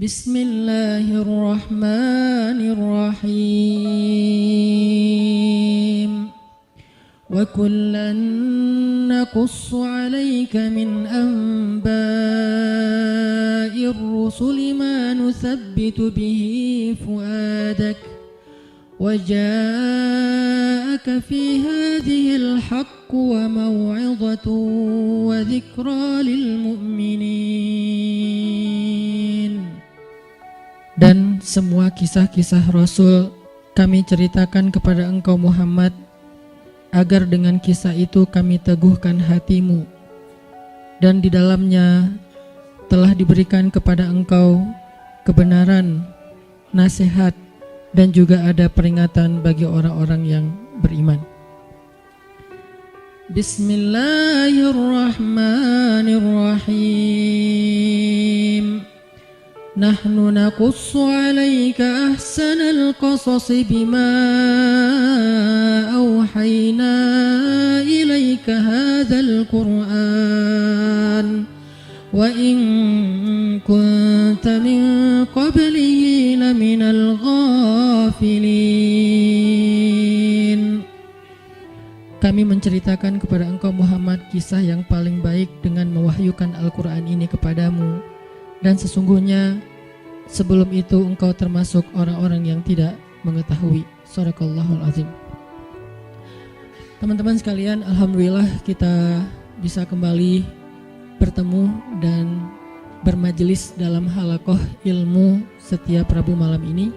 Bismillahirrahmanirrahim. Wa kullan naqussu 'alaika min anba'ir rusuli ma nuthabbitu bihi fu'adak wa ja'aka fi hadhil haqqu wa maw'izatun wa dhikra lil mu'minin. Dan semua kisah-kisah Rasul kami ceritakan kepada engkau Muhammad, agar dengan kisah itu kami teguhkan hatimu, dan di dalamnya telah diberikan kepada engkau kebenaran, nasihat, dan juga ada peringatan bagi orang-orang yang beriman. Bismillahirrahmanirrahim. Nahnu naqussu 'alaika ahsanal qasasi bima awhayna ilaika hadzal Qur'an wa in kunta min qablihi laminal ghafilin. Kami menceritakan kepada engkau Muhammad kisah yang paling baik dengan mewahyukan Al-Quran ini kepadamu, dan sesungguhnya sebelum itu engkau termasuk orang-orang yang tidak mengetahui. Shadaqallahul azim. Teman-teman sekalian, alhamdulillah kita bisa kembali bertemu dan bermajelis dalam halaqah ilmu setiap Rabu malam ini.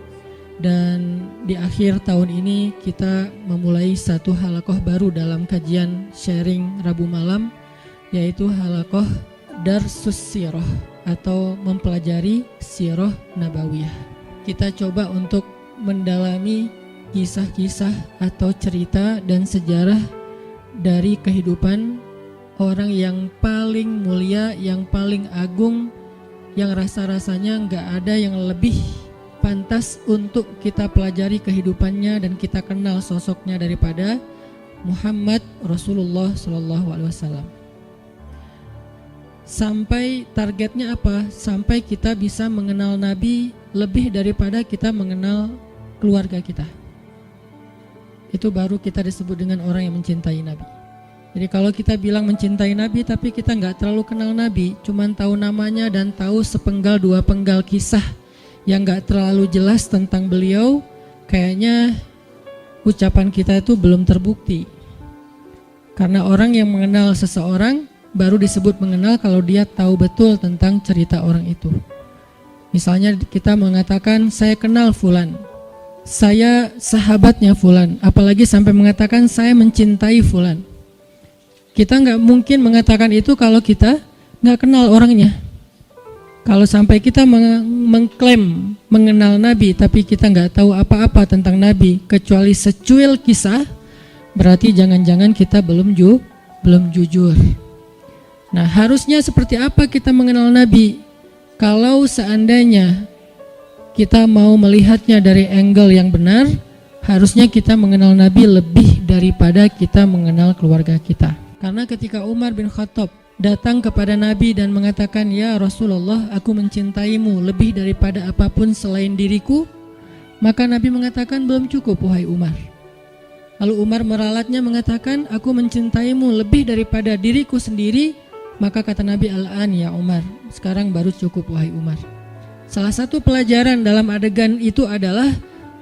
Dan di akhir tahun ini kita memulai satu halaqah baru dalam kajian sharing Rabu malam, yaitu halaqah Darsus Sirah atau mempelajari Sirah Nabawiyah. Kita coba untuk mendalami kisah-kisah atau cerita dan sejarah dari kehidupan orang yang paling mulia, yang paling agung, yang rasa-rasanya gak ada yang lebih pantas untuk kita pelajari kehidupannya dan kita kenal sosoknya daripada Muhammad Rasulullah SAW. Sampai targetnya apa? Sampai kita bisa mengenal Nabi lebih daripada kita mengenal keluarga kita. Itu baru kita disebut dengan orang yang mencintai Nabi. Jadi kalau kita bilang mencintai Nabi tapi kita gak terlalu kenal Nabi, cuman tahu namanya dan tahu sepenggal dua penggal kisah yang gak terlalu jelas tentang beliau, kayaknya ucapan kita itu belum terbukti. Karena orang yang mengenal seseorang baru disebut mengenal kalau dia tahu betul tentang cerita orang itu. Misalnya kita mengatakan saya kenal fulan, saya sahabatnya fulan, apalagi sampai mengatakan saya mencintai fulan. Kita gak mungkin mengatakan itu kalau kita gak kenal orangnya. Kalau sampai kita mengklaim mengenal Nabi tapi kita gak tahu apa-apa tentang Nabi kecuali secuil kisah, berarti jangan-jangan kita belum jujur. Nah, harusnya seperti apa kita mengenal Nabi? Kalau seandainya kita mau melihatnya dari angle yang benar, harusnya kita mengenal Nabi lebih daripada kita mengenal keluarga kita. Karena ketika Umar bin Khattab datang kepada Nabi dan mengatakan, "Ya Rasulullah, aku mencintaimu lebih daripada apapun selain diriku," maka Nabi mengatakan, "Belum cukup wahai Umar." Lalu Umar meralatnya mengatakan, "Aku mencintaimu lebih daripada diriku sendiri," maka kata Nabi, "Al-an ya Umar, sekarang baru cukup wahai Umar." Salah satu pelajaran dalam adegan itu adalah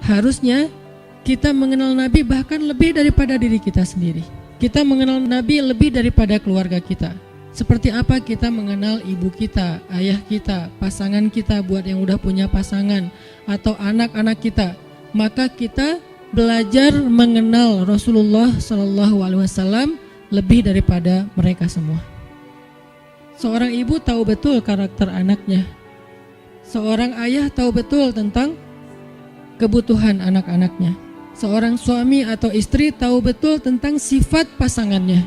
harusnya kita mengenal Nabi bahkan lebih daripada diri kita sendiri. Kita mengenal Nabi lebih daripada keluarga kita. Seperti apa kita mengenal ibu kita, ayah kita, pasangan kita buat yang udah punya pasangan, atau anak-anak kita. Maka kita belajar mengenal Rasulullah SAW lebih daripada mereka semua. Seorang ibu tahu betul karakter anaknya. Seorang ayah tahu betul tentang kebutuhan anak-anaknya. Seorang suami atau istri tahu betul tentang sifat pasangannya.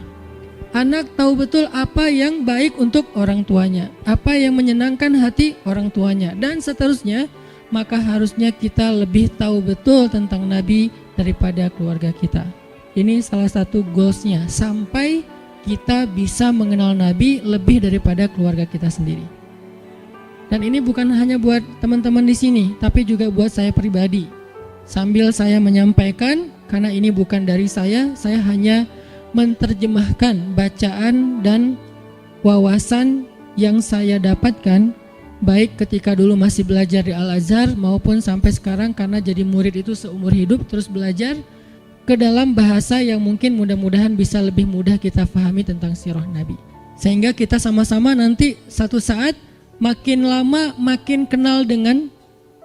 Anak tahu betul apa yang baik untuk orang tuanya, apa yang menyenangkan hati orang tuanya, dan seterusnya. Maka harusnya kita lebih tahu betul tentang Nabi daripada keluarga kita. Ini salah satu goalsnya, sampai kita bisa mengenal Nabi lebih daripada keluarga kita sendiri. Dan ini bukan hanya buat teman-teman di sini, tapi juga buat saya pribadi. Sambil saya menyampaikan, karena ini bukan dari saya hanya menerjemahkan bacaan dan wawasan yang saya dapatkan, baik ketika dulu masih belajar di Al-Azhar maupun sampai sekarang karena jadi murid itu seumur hidup terus belajar ke dalam bahasa yang mungkin mudah-mudahan bisa lebih mudah kita pahami tentang sirah Nabi. Sehingga kita sama-sama nanti satu saat makin lama makin kenal dengan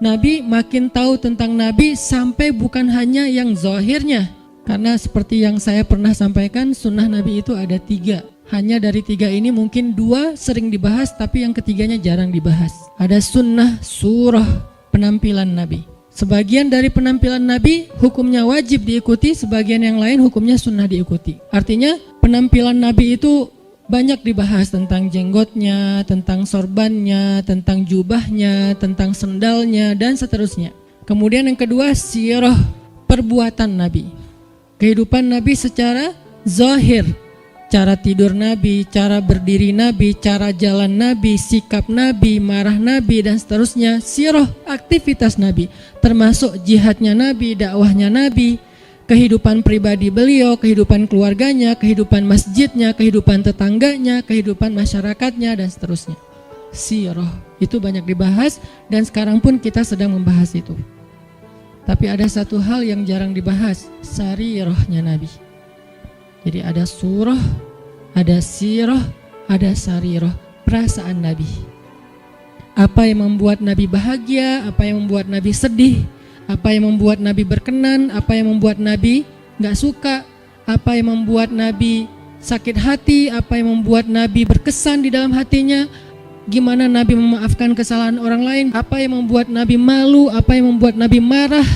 Nabi, makin tahu tentang Nabi, sampai bukan hanya yang zahirnya. Karena seperti yang saya pernah sampaikan, sunnah Nabi itu ada 3. Hanya dari 3 ini mungkin 2 sering dibahas, tapi yang ketiganya jarang dibahas. Ada sunnah surah penampilan Nabi. Sebagian dari penampilan Nabi hukumnya wajib diikuti, sebagian yang lain hukumnya sunnah diikuti. Artinya penampilan Nabi itu banyak dibahas, tentang jenggotnya, tentang sorbannya, tentang jubahnya, tentang sendalnya, dan seterusnya. Kemudian yang kedua, sirah perbuatan Nabi. Kehidupan Nabi secara zahir. Cara tidur Nabi, cara berdiri Nabi, cara jalan Nabi, sikap Nabi, marah Nabi, dan seterusnya. Sirah aktivitas Nabi, termasuk jihadnya Nabi, dakwahnya Nabi, kehidupan pribadi beliau, kehidupan keluarganya, kehidupan masjidnya, kehidupan tetangganya, kehidupan masyarakatnya, dan seterusnya. Sirah itu banyak dibahas, dan sekarang pun kita sedang membahas itu. Tapi ada satu hal yang jarang dibahas, sarirahnya Nabi. Jadi ada surah, ada sirah, ada sarirah, perasaan Nabi. Apa yang membuat Nabi bahagia, apa yang membuat Nabi sedih, apa yang membuat Nabi berkenan, apa yang membuat Nabi gak suka, apa yang membuat Nabi sakit hati, apa yang membuat Nabi berkesan di dalam hatinya, gimana Nabi memaafkan kesalahan orang lain, apa yang membuat Nabi malu, apa yang membuat Nabi marah.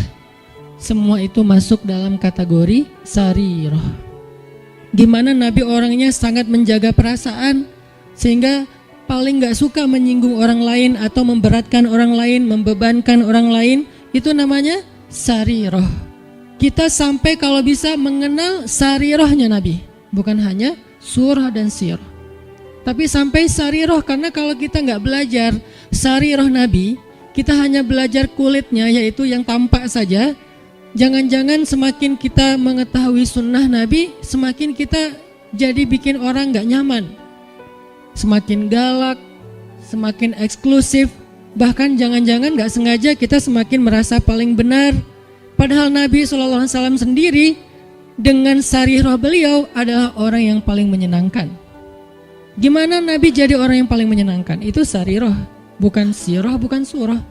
Semua itu masuk dalam kategori sarirah. Gimana Nabi orangnya sangat menjaga perasaan, sehingga paling gak suka menyinggung orang lain atau memberatkan orang lain, membebankan orang lain. Itu namanya sarirah. Kita sampai kalau bisa mengenal sarirahnya Nabi, bukan hanya surah dan sirah, tapi sampai sarirah. Karena kalau kita nggak belajar sarirah Nabi, kita hanya belajar kulitnya, yaitu yang tampak saja. Jangan-jangan semakin kita mengetahui sunnah Nabi, semakin kita jadi bikin orang nggak nyaman, semakin galak, semakin eksklusif. Bahkan jangan-jangan gak sengaja kita semakin merasa paling benar. Padahal Nabi SAW sendiri dengan sarirah beliau adalah orang yang paling menyenangkan. Gimana Nabi jadi orang yang paling menyenangkan? Itu sarirah, bukan sirah, bukan surah.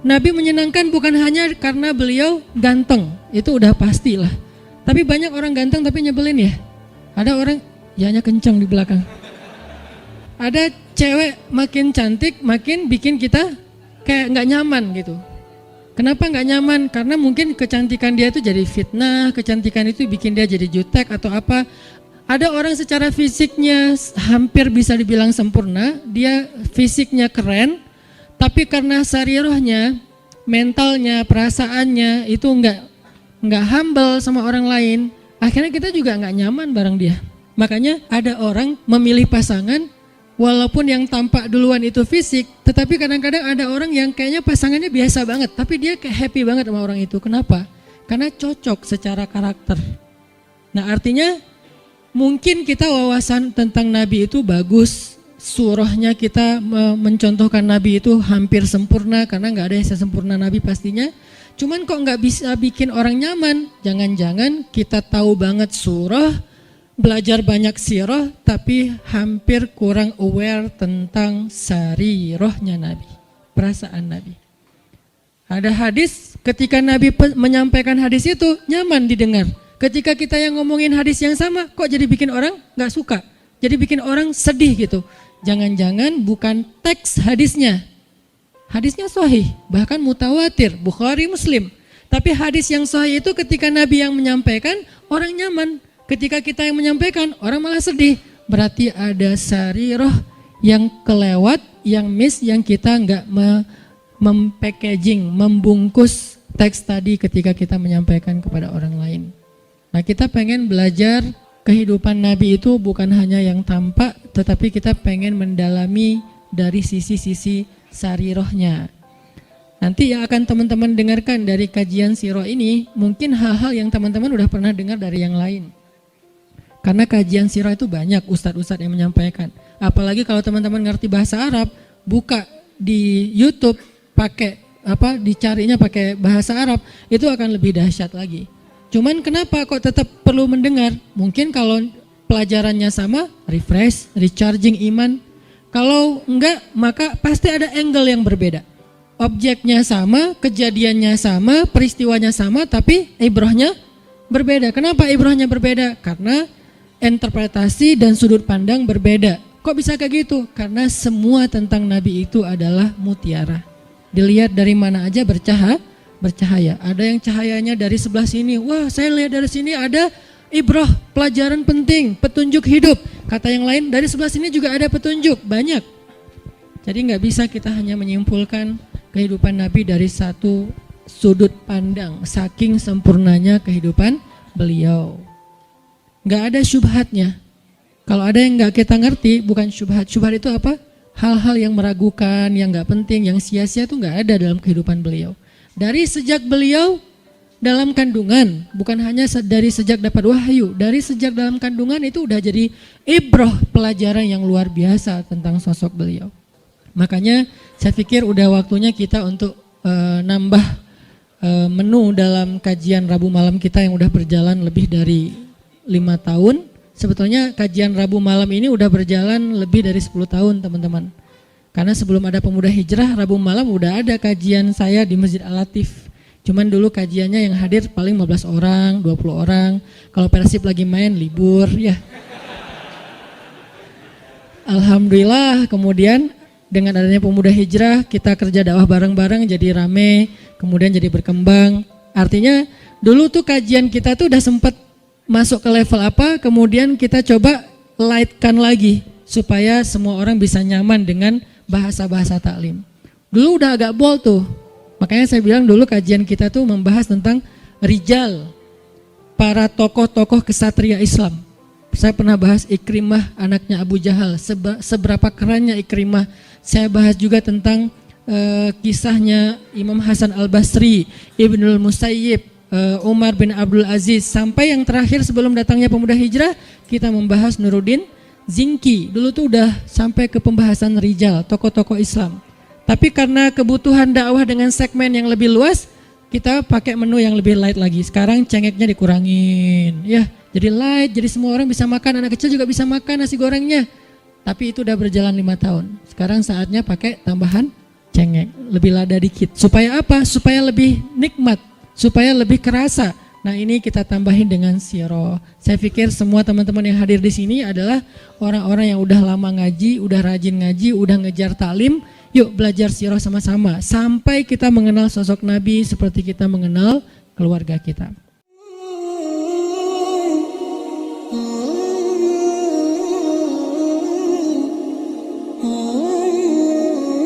Nabi menyenangkan bukan hanya karena beliau ganteng, itu udah pastilah. Tapi banyak orang ganteng tapi nyebelin ya. Ada orang, ya kencang di belakang. Ada cewek makin cantik makin bikin kita kayak gak nyaman gitu. Kenapa gak nyaman? Karena mungkin kecantikan dia itu jadi fitnah, kecantikan itu bikin dia jadi jutek atau apa. Ada orang secara fisiknya hampir bisa dibilang sempurna, dia fisiknya keren, tapi karena sarirahnya, mentalnya, perasaannya itu nggak humble sama orang lain, akhirnya kita juga nggak nyaman bareng dia. Makanya ada orang memilih pasangan, walaupun yang tampak duluan itu fisik, tetapi kadang-kadang ada orang yang kayaknya pasangannya biasa banget, tapi dia kayak happy banget sama orang itu. Kenapa? Karena cocok secara karakter. Nah artinya mungkin kita wawasan tentang Nabi itu bagus, surahnya kita mencontohkan Nabi itu hampir sempurna, karena gak ada yang sesempurna Nabi pastinya. Cuman kok gak bisa bikin orang nyaman? Jangan-jangan kita tahu banget surah, belajar banyak sirah, tapi hampir kurang aware tentang sarirahnya Nabi, perasaan Nabi. Ada hadis, ketika Nabi menyampaikan hadis itu nyaman didengar. Ketika kita yang ngomongin hadis yang sama, kok jadi bikin orang gak suka, jadi bikin orang sedih gitu. Jangan-jangan bukan teks hadisnya. Hadisnya sahih, bahkan mutawatir, Bukhari, Muslim. Tapi hadis yang sahih itu ketika Nabi yang menyampaikan, orang nyaman. Ketika kita yang menyampaikan, orang malah sedih. Berarti ada sarirah yang kelewat, yang miss, yang kita nggak mempackaging, membungkus teks tadi ketika kita menyampaikan kepada orang lain. Nah kita pengen belajar kehidupan Nabi itu bukan hanya yang tampak, tetapi kita pengen mendalami dari sisi-sisi sarirohnya. Nanti yang akan teman-teman dengarkan dari kajian sirah ini, mungkin hal-hal yang teman-teman udah pernah dengar dari yang lain. Karena kajian sirah itu banyak ustadz-ustadz yang menyampaikan. Apalagi kalau teman-teman ngerti bahasa Arab, buka di YouTube dicarinya pakai bahasa Arab, itu akan lebih dahsyat lagi. Cuman kenapa kok tetap perlu mendengar? Mungkin kalau pelajarannya sama, refresh, recharging iman. Kalau enggak, maka pasti ada angle yang berbeda. Objeknya sama, kejadiannya sama, peristiwanya sama, tapi ibrahnya berbeda. Kenapa ibrahnya berbeda? Karena interpretasi dan sudut pandang berbeda. Kok bisa kayak gitu? Karena semua tentang Nabi itu adalah mutiara. Dilihat dari mana aja bercahaya. Ada yang cahayanya dari sebelah sini. Wah, saya lihat dari sini ada ibrah, pelajaran penting, petunjuk hidup. Kata yang lain, dari sebelah sini juga ada petunjuk, banyak. Jadi nggak bisa kita hanya menyimpulkan kehidupan Nabi dari satu sudut pandang, saking sempurnanya kehidupan beliau. Nggak ada syubhatnya. Kalau ada yang nggak kita ngerti, bukan syubhat. Syubhat itu apa? Hal-hal yang meragukan, yang nggak penting, yang sia-sia itu nggak ada dalam kehidupan beliau. Dari sejak beliau dalam kandungan, bukan hanya dari sejak dapat wahyu, dari sejak dalam kandungan itu udah jadi ibrah, pelajaran yang luar biasa tentang sosok beliau. Makanya saya pikir udah waktunya kita untuk nambah menu dalam kajian Rabu malam kita yang udah berjalan lebih dari 5 tahun. Sebetulnya kajian Rabu malam ini udah berjalan lebih dari 10 tahun teman-teman. Karena sebelum ada Pemuda Hijrah, Rabu malam udah ada kajian saya di Masjid Al-Latif. Cuman dulu kajiannya yang hadir paling 15 orang, 20 orang. Kalau Persib lagi main libur ya. Alhamdulillah kemudian dengan adanya Pemuda Hijrah, kita kerja dakwah bareng-bareng jadi rame, kemudian jadi berkembang. Artinya dulu tuh kajian kita tuh udah sempat masuk ke level apa, kemudian kita coba lightkan lagi supaya semua orang bisa nyaman dengan bahasa-bahasa taklim. Dulu udah agak bold tuh, makanya saya bilang dulu kajian kita tuh membahas tentang rijal, para tokoh-tokoh kesatria Islam. Saya pernah bahas Ikrimah anaknya Abu Jahal, seberapa kerennya Ikrimah. Saya bahas juga tentang kisahnya Imam Hasan Al-Basri, Ibnul Musayyib, Umar bin Abdul Aziz. Sampai yang terakhir sebelum datangnya Pemuda Hijrah, kita membahas Nuruddin Zinki. Dulu tuh udah sampai ke pembahasan rijal, tokoh-tokoh Islam. Tapi karena kebutuhan dakwah dengan segmen yang lebih luas, kita pakai menu yang lebih light lagi. Sekarang cengeknya dikurangin, ya. Jadi light, jadi semua orang bisa makan, anak kecil juga bisa makan nasi gorengnya. Tapi itu udah berjalan 5 tahun. Sekarang saatnya pakai tambahan cengek, lebih lada dikit. Supaya apa? Supaya lebih nikmat, supaya lebih kerasa. Nah ini kita tambahin dengan sirah. Saya pikir semua teman-teman yang hadir di sini adalah orang-orang yang udah lama ngaji, udah rajin ngaji, udah ngejar taklim. Yuk belajar sirah sama-sama sampai kita mengenal sosok Nabi seperti kita mengenal keluarga kita.